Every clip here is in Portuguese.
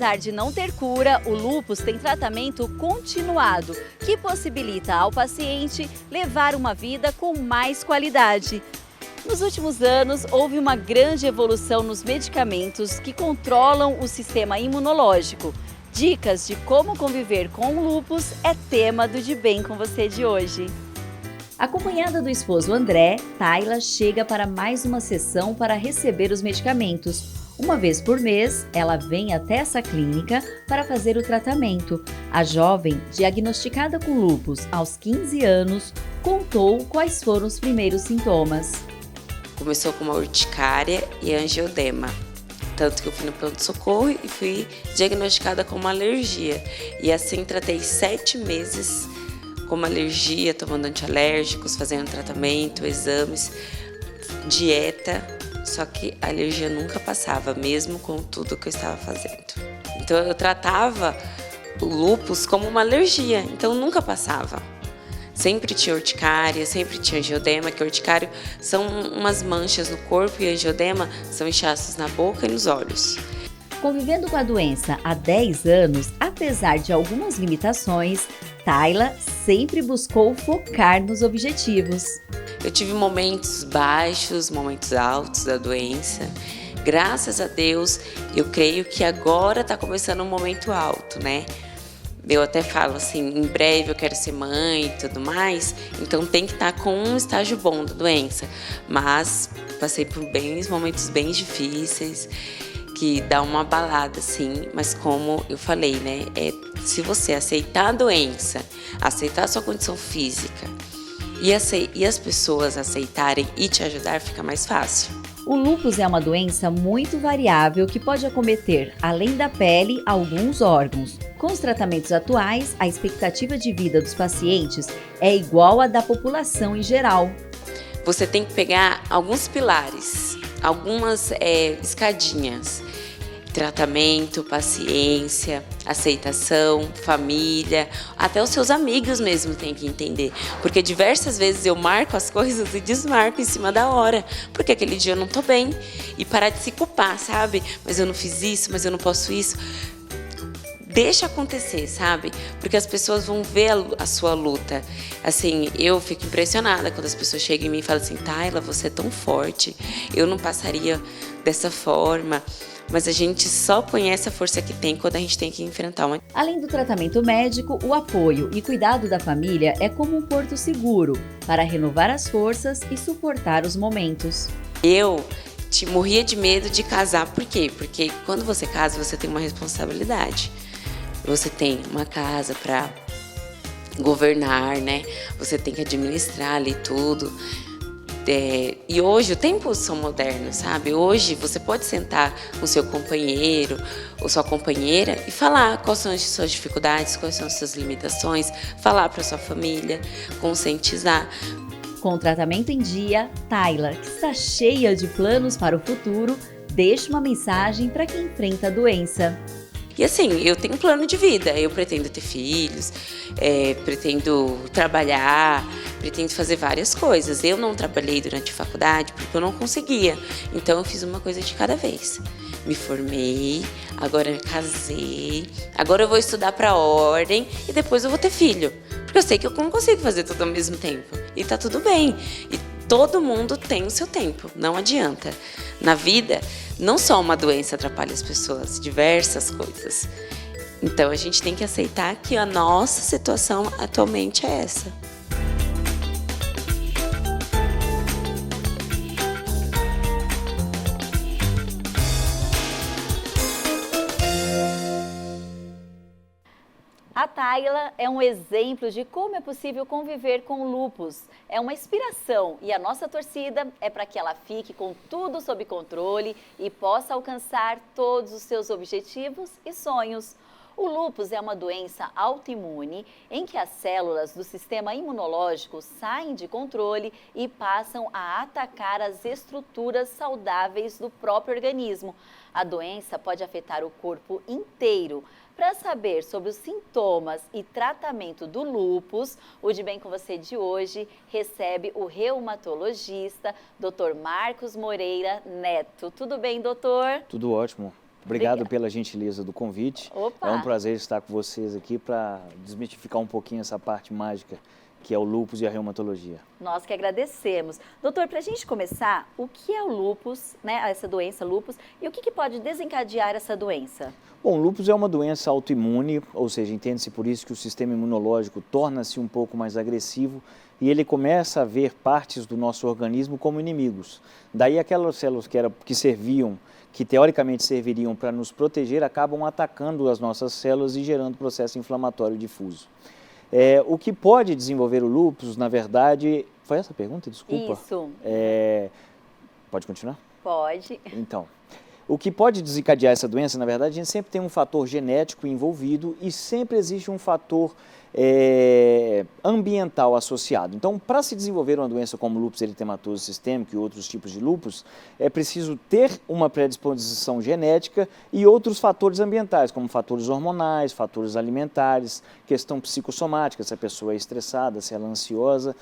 Apesar de não ter cura, o lúpus tem tratamento continuado, que possibilita ao paciente levar uma vida com mais qualidade. Nos últimos anos, houve uma grande evolução nos medicamentos que controlam o sistema imunológico. Dicas de como conviver com o lúpus é tema do De Bem com Você de hoje. Acompanhada do esposo André, Tayla chega para mais uma sessão para receber os medicamentos. Uma vez por mês, ela vem até essa clínica para fazer o tratamento. A jovem, diagnosticada com lúpus aos 15 anos, contou quais foram os primeiros sintomas. Começou com uma urticária e angioedema. Tanto que eu fui no pronto-socorro e fui diagnosticada com uma alergia. E assim tratei 7 meses com uma alergia, tomando antialérgicos, fazendo tratamento, exames, dieta. Só que a alergia nunca passava, mesmo com tudo que eu estava fazendo. Então eu tratava o lúpus como uma alergia, então nunca passava. Sempre tinha urticária, sempre tinha angioedema, que urticário são umas manchas no corpo e angioedema são inchaços na boca e nos olhos. Convivendo com a doença há 10 anos, apesar de algumas limitações, Tayla sempre buscou focar nos objetivos. Eu tive momentos baixos, momentos altos da doença. Graças a Deus, eu creio que agora está começando um momento alto, né? Eu até falo assim, em breve eu quero ser mãe e tudo mais, então tem que estar com um estágio bom da doença. Mas passei por momentos bem difíceis, que dá uma abalada, assim, mas como eu falei, né? Se você aceitar a doença, aceitar a sua condição física e as pessoas aceitarem e te ajudar, fica mais fácil. O lúpus é uma doença muito variável que pode acometer, além da pele, alguns órgãos. Com os tratamentos atuais, a expectativa de vida dos pacientes é igual à da população em geral. Você tem que pegar alguns pilares, algumas escadinhas. Tratamento, paciência, aceitação, família, até os seus amigos mesmo têm que entender. Porque diversas vezes eu marco as coisas e desmarco em cima da hora, porque aquele dia eu não tô bem. E parar de se culpar, sabe? Mas eu não fiz isso, mas eu não posso isso. Deixa acontecer, sabe? Porque as pessoas vão ver a sua luta. Assim, eu fico impressionada quando as pessoas chegam em mim e falam assim, Tayla, você é tão forte, eu não passaria dessa forma. Mas a gente só conhece a força que tem quando a gente tem que enfrentar uma... Além do tratamento médico, o apoio e cuidado da família é como um porto seguro para renovar as forças e suportar os momentos. Eu morria de medo de casar, por quê? Porque quando você casa, você tem uma responsabilidade. Você tem uma casa para governar, né? Você tem que administrar ali tudo. E hoje, os tempos são modernos, sabe? Hoje você pode sentar com seu companheiro ou sua companheira e falar quais são as suas dificuldades, quais são as suas limitações, falar para sua família, conscientizar. Com o tratamento em dia, Tayla, que está cheia de planos para o futuro, deixa uma mensagem para quem enfrenta a doença. E assim, eu tenho um plano de vida, eu pretendo ter filhos, pretendo trabalhar, pretendo fazer várias coisas. Eu não trabalhei durante a faculdade porque eu não conseguia, então eu fiz uma coisa de cada vez. Me formei, agora eu casei, agora eu vou estudar para ordem e depois eu vou ter filho. Porque eu sei que eu não consigo fazer tudo ao mesmo tempo e tá tudo bem. E todo mundo tem o seu tempo, não adianta. Na vida, não só uma doença atrapalha as pessoas, diversas coisas. Então a gente tem que aceitar que a nossa situação atualmente é essa. A Tayla é um exemplo de como é possível conviver com o lúpus. É uma inspiração e a nossa torcida é para que ela fique com tudo sob controle e possa alcançar todos os seus objetivos e sonhos. O lúpus é uma doença autoimune em que as células do sistema imunológico saem de controle e passam a atacar as estruturas saudáveis do próprio organismo. A doença pode afetar o corpo inteiro. Para saber sobre os sintomas e tratamento do lúpus, o De Bem com Você de hoje recebe o reumatologista, Dr. Marcos Moreira Neto. Tudo bem, doutor? Tudo ótimo. Obrigado pela gentileza do convite. Opa. É um prazer estar com vocês aqui para desmistificar um pouquinho essa parte mágica que é o lúpus e a reumatologia. Nós que agradecemos. Doutor, para a gente começar, o que é o lúpus, né, essa doença lúpus, e o que pode desencadear essa doença? Bom, o lúpus é uma doença autoimune, ou seja, entende-se por isso que o sistema imunológico torna-se um pouco mais agressivo e ele começa a ver partes do nosso organismo como inimigos. Daí aquelas células que teoricamente serviriam para nos proteger, acabam atacando as nossas células e gerando processo inflamatório difuso. O que pode desenvolver o lúpus, na verdade... Foi essa a pergunta? Desculpa. Isso. Pode continuar? Pode. Então, o que pode desencadear essa doença, na verdade, a gente sempre tem um fator genético envolvido e sempre existe um fator ambiental associado. Então, para se desenvolver uma doença como lúpus eritematoso sistêmico e outros tipos de lúpus, é preciso ter uma predisposição genética e outros fatores ambientais, como fatores hormonais, fatores alimentares, questão psicossomática, se a pessoa é estressada, se ela é ansiosa,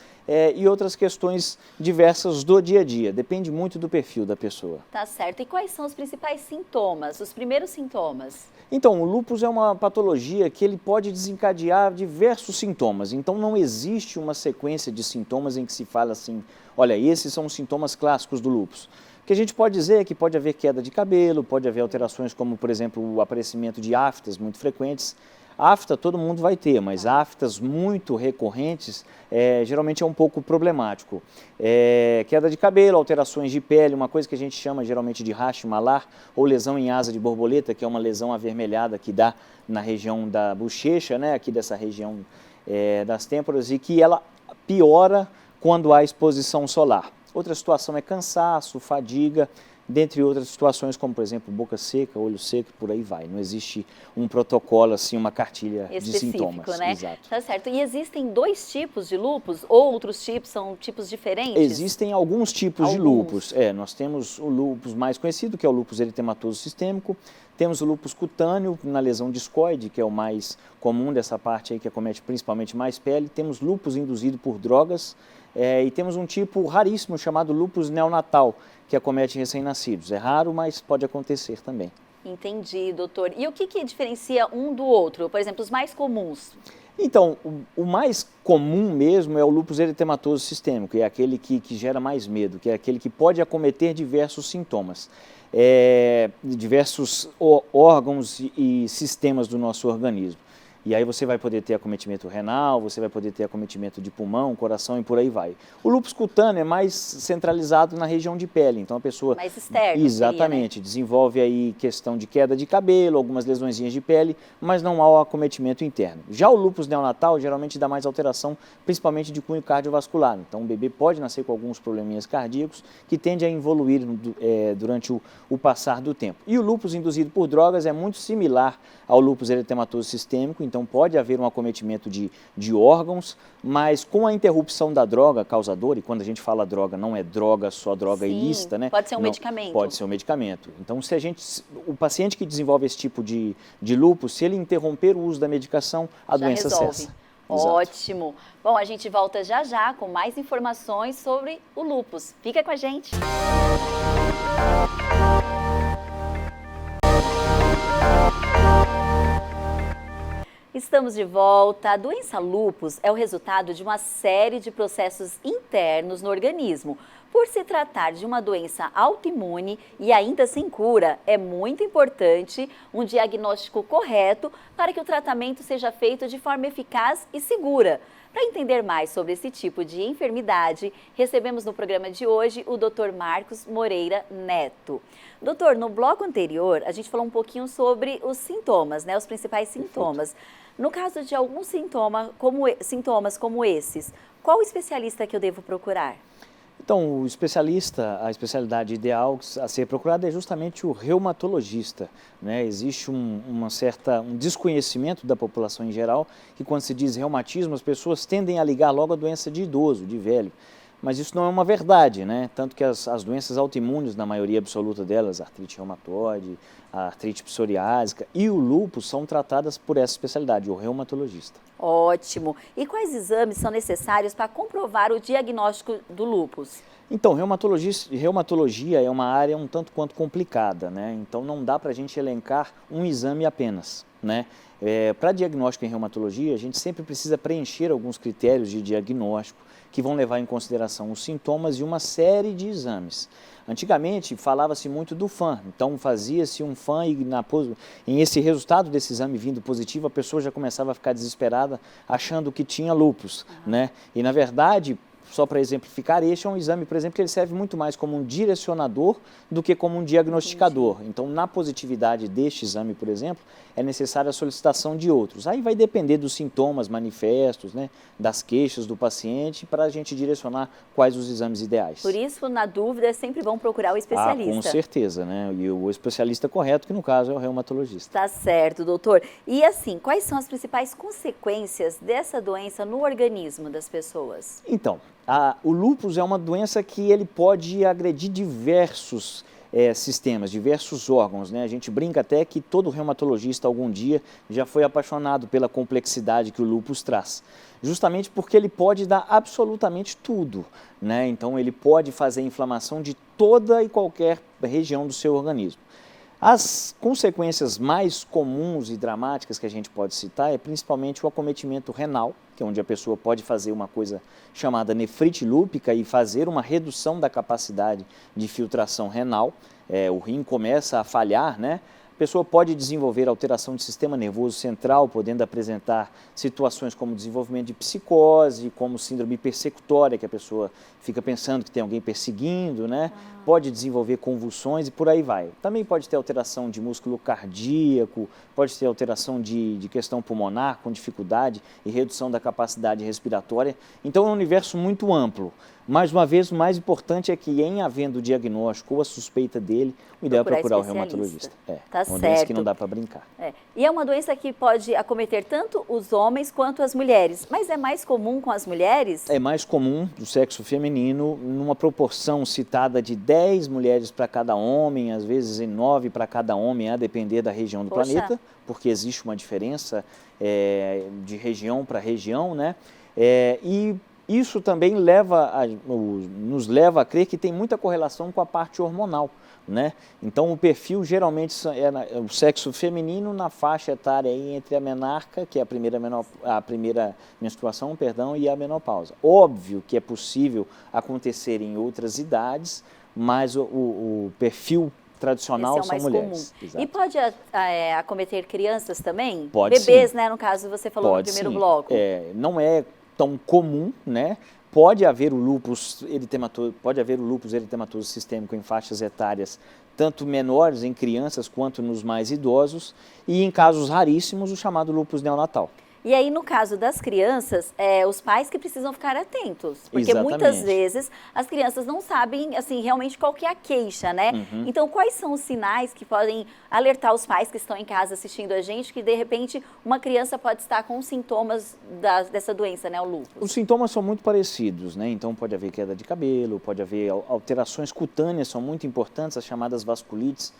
e outras questões diversas do dia a dia. Depende muito do perfil da pessoa. Tá certo. E quais são os principais sintomas, os primeiros sintomas? Então, o lúpus é uma patologia que ele pode desencadear diversos sintomas. Então, não existe uma sequência de sintomas em que se fala assim, olha, esses são os sintomas clássicos do lúpus. O que a gente pode dizer é que pode haver queda de cabelo, pode haver alterações como, por exemplo, o aparecimento de aftas muito frequentes. Afta todo mundo vai ter, mas aftas muito recorrentes geralmente é um pouco problemático. Queda de cabelo, alterações de pele, uma coisa que a gente chama geralmente de rash malar ou lesão em asa de borboleta, que é uma lesão avermelhada que dá na região da bochecha, né, aqui dessa região das têmporas, e que ela piora quando há exposição solar. Outra situação é cansaço, fadiga, dentre outras situações, como, por exemplo, boca seca, olho seco, por aí vai. Não existe um protocolo, assim, uma cartilha de sintomas. Né? Exato. Tá certo. E existem dois tipos de lúpus? Ou outros tipos são tipos diferentes? Existem alguns tipos de lúpus. Nós temos o lúpus mais conhecido, que é o lúpus eritematoso sistêmico. Temos o lúpus cutâneo, na lesão discoide, que é o mais comum dessa parte aí, que acomete principalmente mais pele. Temos lúpus induzido por drogas. E temos um tipo raríssimo chamado lúpus neonatal, que acomete recém-nascidos. É raro, mas pode acontecer também. Entendi, doutor. E o que diferencia um do outro? Por exemplo, os mais comuns? Então, o mais comum mesmo é o lúpus eritematoso sistêmico, é aquele que gera mais medo, que é aquele que pode acometer diversos sintomas, diversos órgãos e sistemas do nosso organismo. E aí você vai poder ter acometimento renal, você vai poder ter acometimento de pulmão, coração e por aí vai. O lúpus cutâneo é mais centralizado na região de pele, então a pessoa... Mais externo. Exatamente, seria, né? Desenvolve aí questão de queda de cabelo, algumas lesõezinhas de pele, mas não há o acometimento interno. Já o lúpus neonatal geralmente dá mais alteração, principalmente de cunho cardiovascular. Então o bebê pode nascer com alguns probleminhas cardíacos que tende a evoluir durante o passar do tempo. E o lúpus induzido por drogas é muito similar ao lúpus eritematoso sistêmico, então pode haver um acometimento de órgãos, mas com a interrupção da droga causadora, e quando a gente fala droga, não é droga só droga ilícita, né? Pode ser um medicamento. Pode ser um medicamento. Então, o paciente que desenvolve esse tipo de lúpus, se ele interromper o uso da medicação, a doença cessa. Ótimo. Exato. Bom, a gente volta já já com mais informações sobre o lúpus. Fica com a gente. Estamos de volta. A doença lúpus é o resultado de uma série de processos internos no organismo. Por se tratar de uma doença autoimune e ainda sem cura, é muito importante um diagnóstico correto para que o tratamento seja feito de forma eficaz e segura. Para entender mais sobre esse tipo de enfermidade, recebemos no programa de hoje o Dr. Marcos Moreira Neto. Doutor, no bloco anterior, a gente falou um pouquinho sobre os sintomas, né? Os principais sintomas. No caso de alguns sintomas como esses, qual o especialista que eu devo procurar? Então, a especialidade ideal a ser procurada é justamente o reumatologista, né? Existe um desconhecimento da população em geral, que quando se diz reumatismo, as pessoas tendem a ligar logo a doença de idoso, de velho. mas isso não é uma verdade, né? Tanto que as doenças autoimunes, na maioria absoluta delas, a artrite reumatoide, a artrite psoriásica e o lúpus são tratadas por essa especialidade, o reumatologista. Ótimo. E quais exames são necessários para comprovar o diagnóstico do lúpus? Então, reumatologia é uma área um tanto quanto complicada, né? Então não dá para a gente elencar um exame apenas, né? Para diagnóstico em reumatologia, a gente sempre precisa preencher alguns critérios de diagnóstico que vão levar em consideração os sintomas e uma série de exames. Antigamente falava-se muito do FAM, então fazia-se um FAM e em esse resultado desse exame vindo positivo, a pessoa já começava a ficar desesperada achando que tinha lúpus, né? E na verdade, só para exemplificar, este é um exame, por exemplo, que ele serve muito mais como um direcionador do que como um diagnosticador. Então, na positividade deste exame, por exemplo, é necessária a solicitação de outros. Aí vai depender dos sintomas manifestos, né, das queixas do paciente, para a gente direcionar quais os exames ideais. Por isso, na dúvida, é sempre bom procurar o especialista. Com certeza, né? E o especialista correto, que no caso é o reumatologista. Tá certo, doutor. E assim, quais são as principais consequências dessa doença no organismo das pessoas? Então, o lúpus é uma doença que ele pode agredir diversos sistemas, diversos órgãos, né? A gente brinca até que todo reumatologista algum dia já foi apaixonado pela complexidade que o lúpus traz, justamente porque ele pode dar absolutamente tudo, né? Então ele pode fazer inflamação de toda e qualquer região do seu organismo. As consequências mais comuns e dramáticas que a gente pode citar é principalmente o acometimento renal, que é onde a pessoa pode fazer uma coisa chamada nefrite lúpica e fazer uma redução da capacidade de filtração renal. O rim começa a falhar, né? A pessoa pode desenvolver alteração do sistema nervoso central, podendo apresentar situações como desenvolvimento de psicose, como síndrome persecutória, que a pessoa fica pensando que tem alguém perseguindo, né? Pode desenvolver convulsões e por aí vai. Também pode ter alteração de músculo cardíaco, pode ter alteração de questão pulmonar, com dificuldade e redução da capacidade respiratória. Então é um universo muito amplo. Mais uma vez, o mais importante é que, em havendo o diagnóstico ou a suspeita dele, o ideal é procurar o reumatologista. Tá uma doença certo. que não dá para brincar. E é uma doença que pode acometer tanto os homens quanto as mulheres, mas é mais comum com as mulheres? É mais comum do sexo feminino, numa proporção citada de 10 mulheres para cada homem, às vezes em 9 para cada homem, a depender da região do planeta, porque existe uma diferença de região para região, né? E isso também nos leva a crer que tem muita correlação com a parte hormonal, né? Então o perfil geralmente é o sexo feminino na faixa etária aí entre a menarca, que é a primeira menstruação, e a menopausa. Óbvio que é possível acontecer em outras idades, mas o perfil tradicional são mulheres. E pode acometer crianças também? Pode, bebês, sim. Né? No caso, você falou no primeiro sim. bloco. Não é tão comum, né? Pode haver o lúpus eritematoso sistêmico em faixas etárias tanto menores em crianças quanto nos mais idosos e em casos raríssimos o chamado lúpus neonatal. E aí, no caso das crianças, os pais que precisam ficar atentos, porque Exatamente. Muitas vezes as crianças não sabem, assim, realmente qual que é a queixa, né? Então, quais são os sinais que podem alertar os pais que estão em casa assistindo a gente, que de repente uma criança pode estar com sintomas dessa doença, né, o lúpus? Os sintomas são muito parecidos, né? Então pode haver queda de cabelo, pode haver alterações cutâneas, são muito importantes, as chamadas vasculites.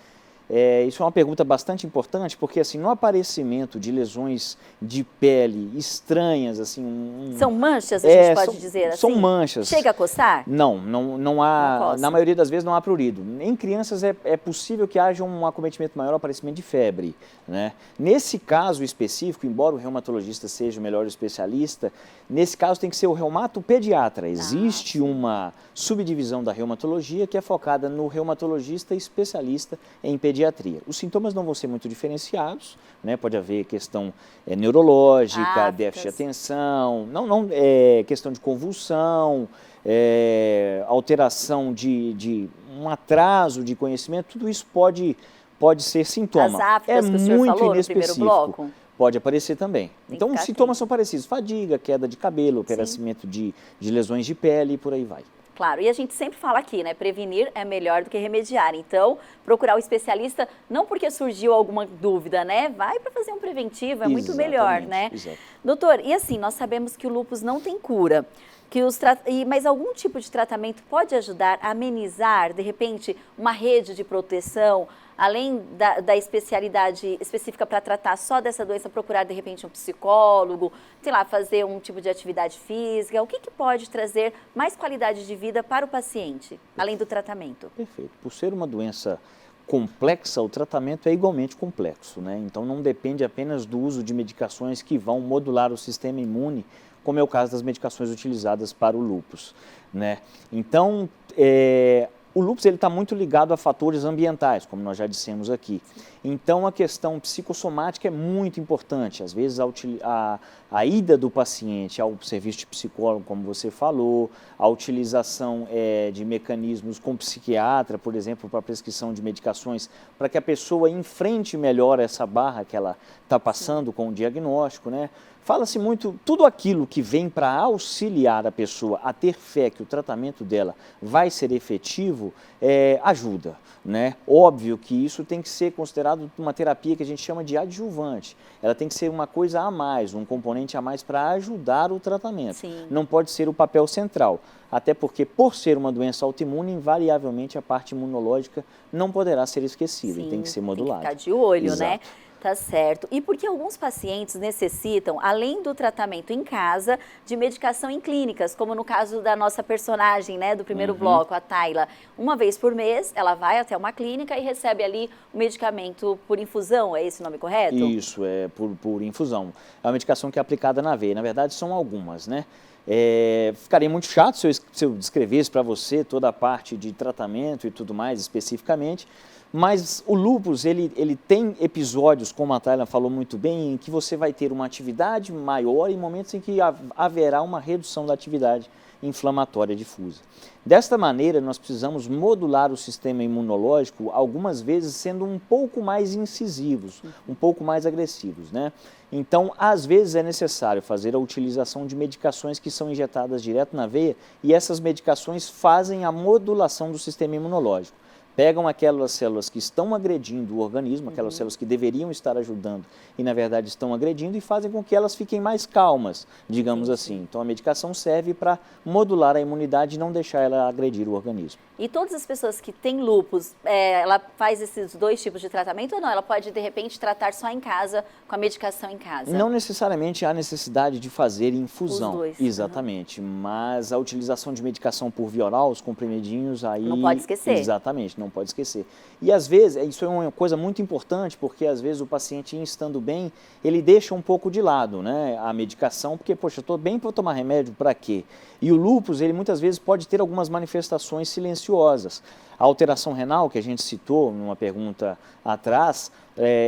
Isso é uma pergunta bastante importante, porque assim, no aparecimento de lesões de pele estranhas, assim... São manchas, a gente pode dizer assim? São manchas. Chega a coçar? Não há, na maioria das vezes não há prurido. Em crianças é possível que haja um acometimento maior, aparecimento de febre, né? Nesse caso específico, embora o reumatologista seja o melhor especialista, nesse caso tem que ser o reumatopediatra. Existe uma subdivisão da reumatologia que é focada no reumatologista especialista em pediatria. Os sintomas não vão ser muito diferenciados, né? Pode haver questão neurológica, déficit de atenção, questão de convulsão, alteração de um atraso de conhecimento, tudo isso pode ser sintoma. As aftas que o senhor muito falou inespecífico. No primeiro bloco? Pode aparecer também. Então, os sintomas são parecidos: fadiga, queda de cabelo, aparecimento de lesões de pele e por aí vai. Claro, e a gente sempre fala aqui, né? Prevenir é melhor do que remediar. Então, procurar o especialista, não porque surgiu alguma dúvida, né? Vai para fazer um preventivo, é muito melhor, né? Exato. Doutor, e assim, nós sabemos que o lúpus não tem cura, mas algum tipo de tratamento pode ajudar a amenizar, de repente, uma rede de proteção, além da especialidade específica para tratar só dessa doença, procurar de repente um psicólogo, sei lá, fazer um tipo de atividade física, o que pode trazer mais qualidade de vida para o paciente, além do tratamento? Perfeito. Por ser uma doença complexa, o tratamento é igualmente complexo, né? Então não depende apenas do uso de medicações que vão modular o sistema imune, como é o caso das medicações utilizadas para o lúpus, né? Então, o lúpus está muito ligado a fatores ambientais, como nós já dissemos aqui. Então, a questão psicossomática é muito importante. Às vezes, a ida do paciente ao serviço de psicólogo, como você falou, a utilização de mecanismos com psiquiatra, por exemplo, para prescrição de medicações, para que a pessoa enfrente melhor essa barra que ela está passando com o diagnóstico, né? Fala-se muito, tudo aquilo que vem para auxiliar a pessoa a ter fé que o tratamento dela vai ser efetivo, ajuda, né? Óbvio que isso tem que ser considerado uma terapia que a gente chama de adjuvante. Ela tem que ser uma coisa a mais, um componente a mais para ajudar o tratamento. Sim. Não pode ser o papel central, até porque por ser uma doença autoimune, invariavelmente a parte imunológica não poderá ser esquecida. Sim, e tem que ser modulada. Tem que ficar de olho, Exato. né? Tá certo. E porque alguns pacientes necessitam, além do tratamento em casa, de medicação em clínicas, como no caso da nossa personagem, né, do primeiro bloco, a Tayla. Uma vez por mês, ela vai até uma clínica e recebe ali o medicamento por infusão, é esse o nome correto? Isso, é por infusão. É uma medicação que é aplicada na veia. Na verdade, são algumas, né? Ficaria muito chato se eu descrevesse para você toda a parte de tratamento e tudo mais especificamente, mas o lúpus, ele tem episódios, como a Tayla falou muito bem, em que você vai ter uma atividade maior e momentos em que haverá uma redução da atividade inflamatória difusa. Desta maneira, nós precisamos modular o sistema imunológico, algumas vezes sendo um pouco mais incisivos, um pouco mais agressivos, né? Então, às vezes é necessário fazer a utilização de medicações que são injetadas direto na veia e essas medicações fazem a modulação do sistema imunológico. Pegam aquelas células que estão agredindo o organismo, aquelas células que deveriam estar ajudando e, na verdade, estão agredindo e fazem com que elas fiquem mais calmas, digamos assim. Então, a medicação serve para modular a imunidade e não deixar ela agredir o organismo. E todas as pessoas que têm lúpus, ela faz esses dois tipos de tratamento ou não? Ela pode, de repente, tratar só em casa, com a medicação em casa? Não necessariamente há necessidade de fazer infusão. Os dois. Exatamente. Mas a utilização de medicação por via oral, os comprimidinhos, aí... Não pode esquecer. Exatamente, não pode esquecer. E às vezes, isso é uma coisa muito importante, porque às vezes o paciente, estando bem, ele deixa um pouco de lado, né, a medicação, porque, poxa, eu estou bem para tomar remédio, para quê? E o lúpus, ele muitas vezes pode ter algumas manifestações silenciosas. A alteração renal, que a gente citou numa pergunta atrás,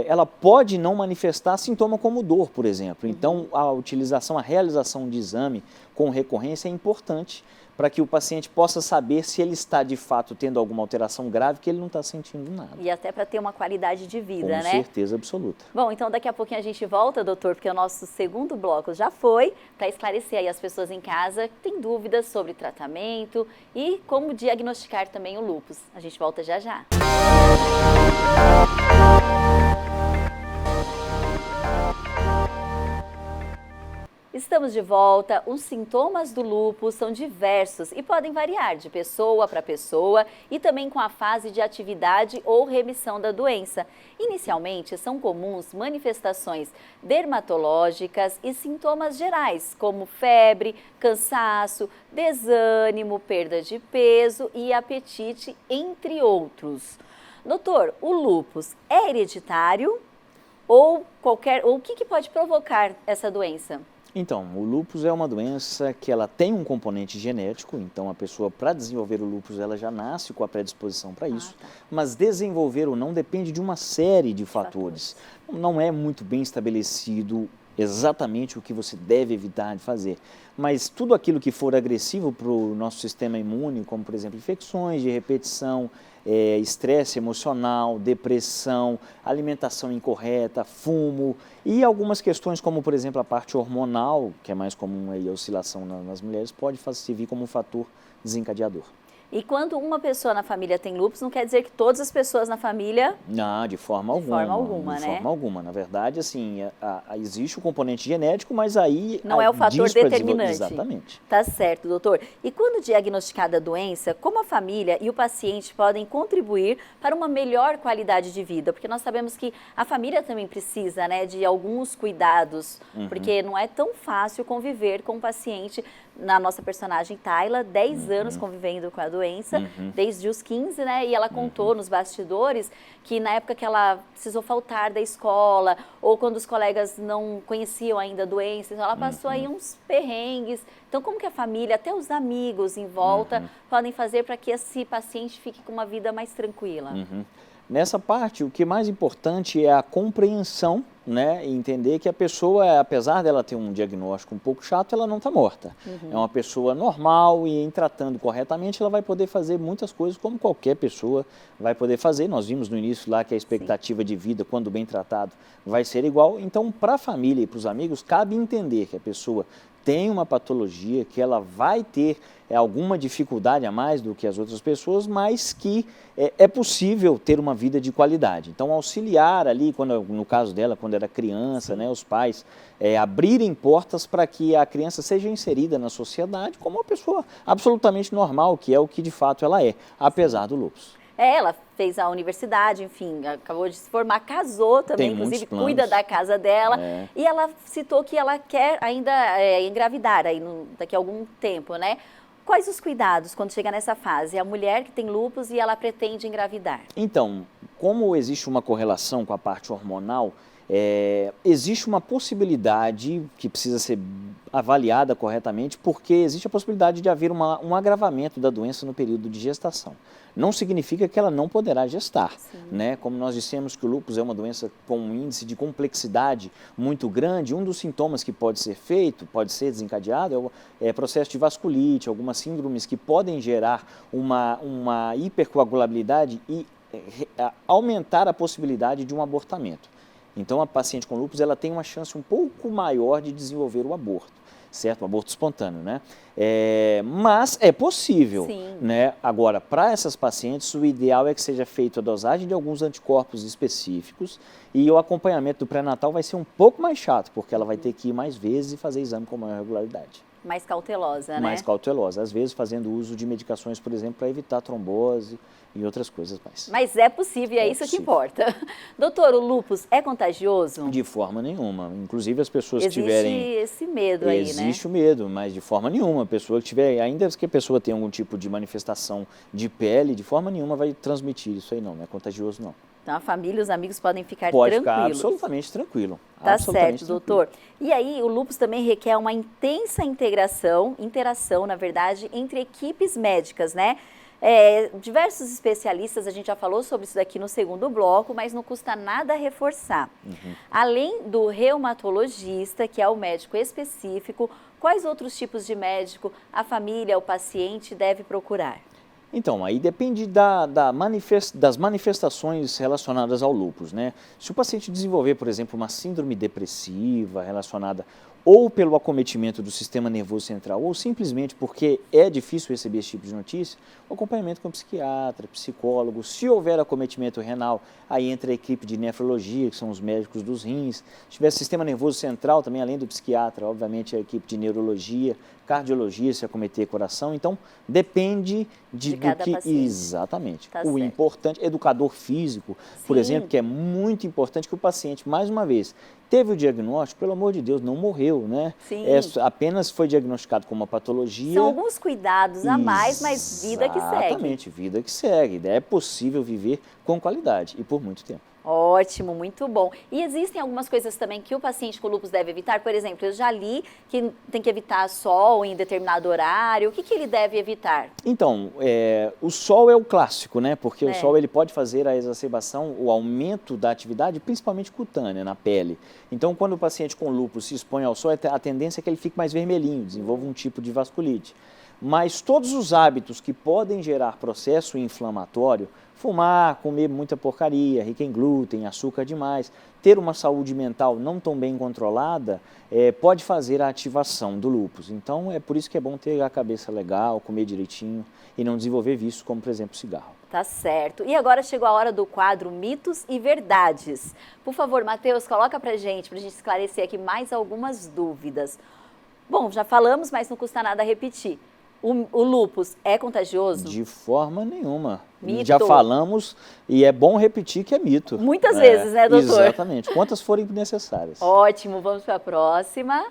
ela pode não manifestar sintoma como dor, por exemplo. Então, a realização de exame com recorrência é importante para que o paciente possa saber se ele está, de fato, tendo alguma alteração grave que ele não está sentindo nada. E até para ter uma qualidade de vida, Com né? certeza absoluta. Bom, então daqui a pouquinho a gente volta, doutor, porque o nosso segundo bloco já foi, para esclarecer aí as pessoas em casa que têm dúvidas sobre tratamento e como diagnosticar também o lúpus. A gente volta já já. Estamos de volta. Os sintomas do lúpus são diversos e podem variar de pessoa para pessoa e também com a fase de atividade ou remissão da doença. Inicialmente, são comuns manifestações dermatológicas e sintomas gerais, como febre, cansaço, desânimo, perda de peso e apetite, entre outros. Doutor, o lúpus é hereditário ou o que pode provocar essa doença? Então, o lúpus é uma doença que ela tem um componente genético, então a pessoa, para desenvolver o lúpus, ela já nasce com a predisposição para isso, mas desenvolver ou não depende de uma série de fatores. Não é muito bem estabelecido exatamente o que você deve evitar de fazer. Mas tudo aquilo que for agressivo para o nosso sistema imune, como por exemplo infecções de repetição, estresse emocional, depressão, alimentação incorreta, fumo e algumas questões como por exemplo a parte hormonal, que é mais comum aí a oscilação nas mulheres, pode servir como um fator desencadeador. E quando uma pessoa na família tem lúpus, não quer dizer que todas as pessoas na família... Não, de forma alguma. De forma alguma, né? De forma alguma. Na verdade, assim, existe o componente genético, mas aí... Não é o fator determinante. Exatamente. Tá certo, doutor. E quando diagnosticada a doença, como a família e o paciente podem contribuir para uma melhor qualidade de vida? Porque nós sabemos que a família também precisa, né, de alguns cuidados, porque não é tão fácil conviver com o paciente. Na nossa personagem Tayla, 10 anos convivendo com a doença, desde os 15, né? E ela contou nos bastidores que na época que ela precisou faltar da escola, ou quando os colegas não conheciam ainda a doença, então ela passou aí uns perrengues. Então, como que a família, até os amigos em volta, podem fazer para que esse paciente fique com uma vida mais tranquila? Nessa parte, o que é mais importante é a compreensão, né, e entender que a pessoa, apesar dela ter um diagnóstico um pouco chato, ela não está morta. É uma pessoa normal e em tratando corretamente, ela vai poder fazer muitas coisas como qualquer pessoa vai poder fazer. Nós vimos no início lá que a expectativa de vida, quando bem tratado, vai ser igual. Então, para a família e para os amigos, cabe entender que a pessoa tem uma patologia, que ela vai ter alguma dificuldade a mais do que as outras pessoas, mas que é possível ter uma vida de qualidade. Então, auxiliar ali, no caso dela, quando era criança, né, os pais abrirem portas para que a criança seja inserida na sociedade como uma pessoa absolutamente normal, que é o que de fato ela é, apesar do lúpus. Ela fez a universidade, enfim, acabou de se formar, casou também, inclusive cuida da casa dela. E ela citou que ela quer ainda engravidar aí daqui a algum tempo, né? Quais os cuidados quando chega nessa fase? A mulher que tem lúpus e ela pretende engravidar. Então, como existe uma correlação com a parte hormonal, existe uma possibilidade que precisa ser avaliada corretamente, porque existe a possibilidade de haver um agravamento da doença no período de gestação. Não significa que ela não poderá gestar, né? Como nós dissemos que o lúpus é uma doença com um índice de complexidade muito grande, um dos sintomas que pode ser feito, pode ser desencadeado, é processo de vasculite, algumas síndromes que podem gerar uma hipercoagulabilidade e aumentar a possibilidade de um abortamento. Então, a paciente com lúpus, ela tem uma chance um pouco maior de desenvolver o aborto, certo? O aborto espontâneo, né? Mas é possível, né? Agora, para essas pacientes, o ideal é que seja feita a dosagem de alguns anticorpos específicos e o acompanhamento do pré-natal vai ser um pouco mais chato, porque ela vai ter que ir mais vezes e fazer exame com maior regularidade. Mais cautelosa, né? Mais cautelosa, às vezes fazendo uso de medicações, por exemplo, para evitar trombose e outras coisas mais. Mas é possível, é isso que importa. Doutor, o lúpus é contagioso? De forma nenhuma. Inclusive as pessoas que tiverem... Existe esse medo aí, né? Existe o medo, mas de forma nenhuma. A pessoa que tiver, ainda que a pessoa tenha algum tipo de manifestação de pele, de forma nenhuma vai transmitir isso aí não é contagioso não. Então a família e os amigos podem ficar tranquilos. Pode ficar absolutamente tranquilo. Tá certo, doutor. E aí o lúpus também requer uma intensa interação, na verdade, entre equipes médicas, né? Diversos especialistas, a gente já falou sobre isso daqui no segundo bloco, mas não custa nada reforçar. Além do reumatologista, que é o médico específico, quais outros tipos de médico a família, o paciente deve procurar? Então, aí depende das manifestações relacionadas ao lúpus, né? Se o paciente desenvolver, por exemplo, uma síndrome depressiva relacionada ou pelo acometimento do sistema nervoso central, ou simplesmente porque é difícil receber esse tipo de notícia, o acompanhamento com psiquiatra, psicólogo. Se houver acometimento renal, aí entra a equipe de nefrologia, que são os médicos dos rins. Se tiver sistema nervoso central, também além do psiquiatra, obviamente a equipe de neurologia, cardiologia, se acometer coração. Então, depende de cada paciente. Exatamente. Tá o certo. Importante, educador físico, por exemplo, que é muito importante que o paciente, mais uma vez, teve o diagnóstico, pelo amor de Deus, não morreu, né? Apenas foi diagnosticado com uma patologia. São alguns cuidados a mais, mas vida que segue. Exatamente, vida que segue. É possível viver com qualidade e por muito tempo. Ótimo, muito bom. E existem algumas coisas também que o paciente com lúpus deve evitar? Por exemplo, eu já li que tem que evitar sol em determinado horário. O que ele deve evitar? Então, o sol é o clássico, né? Porque o É. sol ele pode fazer a exacerbação, o aumento da atividade, principalmente cutânea, na pele. Então, quando o paciente com lúpus se expõe ao sol, a tendência é que ele fique mais vermelhinho, desenvolva um tipo de vasculite. Mas todos os hábitos que podem gerar processo inflamatório, fumar, comer muita porcaria, rica em glúten, açúcar demais, ter uma saúde mental não tão bem controlada, pode fazer a ativação do lúpus. Então, é por isso que é bom ter a cabeça legal, comer direitinho e não desenvolver vícios como, por exemplo, cigarro. Tá certo. E agora chegou a hora do quadro Mitos e Verdades. Por favor, Matheus, coloca pra gente esclarecer aqui mais algumas dúvidas. Bom, já falamos, mas não custa nada repetir. O lúpus é contagioso? De forma nenhuma. Mito. Já falamos e é bom repetir que é mito. Muitas vezes, né, doutor? Exatamente. Quantas forem necessárias. Ótimo, vamos para a próxima.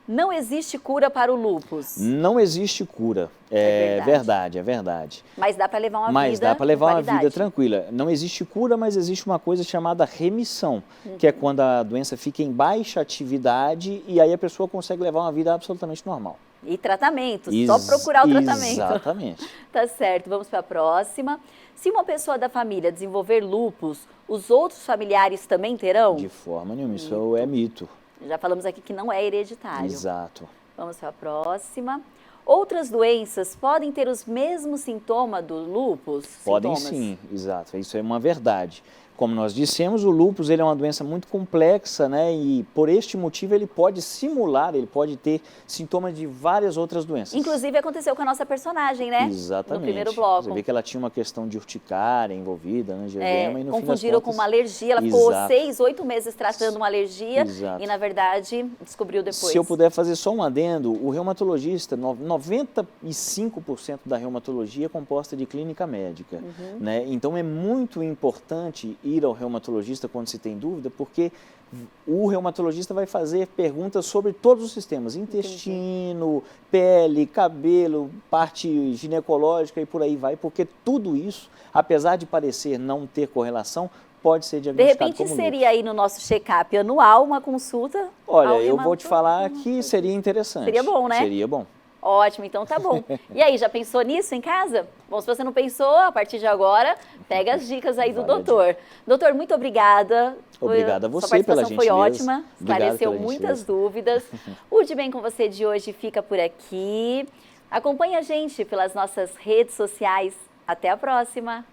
Não existe cura para o lúpus. Não existe cura. É verdade, é verdade. Mas dá para levar uma vida Mas dá para levar com uma vida qualidade. tranquila. Não existe cura, mas existe uma coisa chamada remissão, que é quando a doença fica em baixa atividade e aí a pessoa consegue levar uma vida absolutamente normal. E tratamento, só procurar o tratamento. Exatamente. Tá certo, vamos para a próxima. Se uma pessoa da família desenvolver lúpus, os outros familiares também terão? De forma nenhuma, isso é mito. Já falamos aqui que não é hereditário. Exato. Vamos para a próxima. Outras doenças podem ter os mesmos sintomas do lúpus? Podem sim, exato. Isso é uma verdade. Como nós dissemos, o lúpus ele é uma doença muito complexa, né? E por este motivo ele pode simular, ele pode ter sintomas de várias outras doenças. Inclusive aconteceu com a nossa personagem, né? Exatamente. No primeiro bloco. Você vê que ela tinha uma questão de urticária envolvida, né? Angioedema, e no confundiram fim das contas, com uma alergia. Ela ficou Exato. 6, 8 meses tratando uma alergia. Exato. E na verdade descobriu depois. Se eu puder fazer só um adendo, o reumatologista, 95% da reumatologia é composta de clínica médica, né? Então é muito importante ir ao reumatologista quando se tem dúvida, porque o reumatologista vai fazer perguntas sobre todos os sistemas, intestino, pele, cabelo, parte ginecológica e por aí vai, porque tudo isso, apesar de parecer não ter correlação, pode ser De diagnosticado repente como seria lúpus. aí no nosso check-up anual uma consulta? Olha, ao eu vou te reumatologista. falar que seria interessante. Seria bom, né? Seria bom. Ótimo, então tá bom. E aí, já pensou nisso em casa? Bom, se você não pensou, a partir de agora, pega as dicas aí do Vale a doutor. Doutor, muito obrigada. Obrigada a você Sua pela participação foi gentileza. ótima, Obrigado esclareceu pela muitas gentileza. dúvidas. O De Bem com Você de hoje fica por aqui. Acompanhe a gente pelas nossas redes sociais. Até a próxima!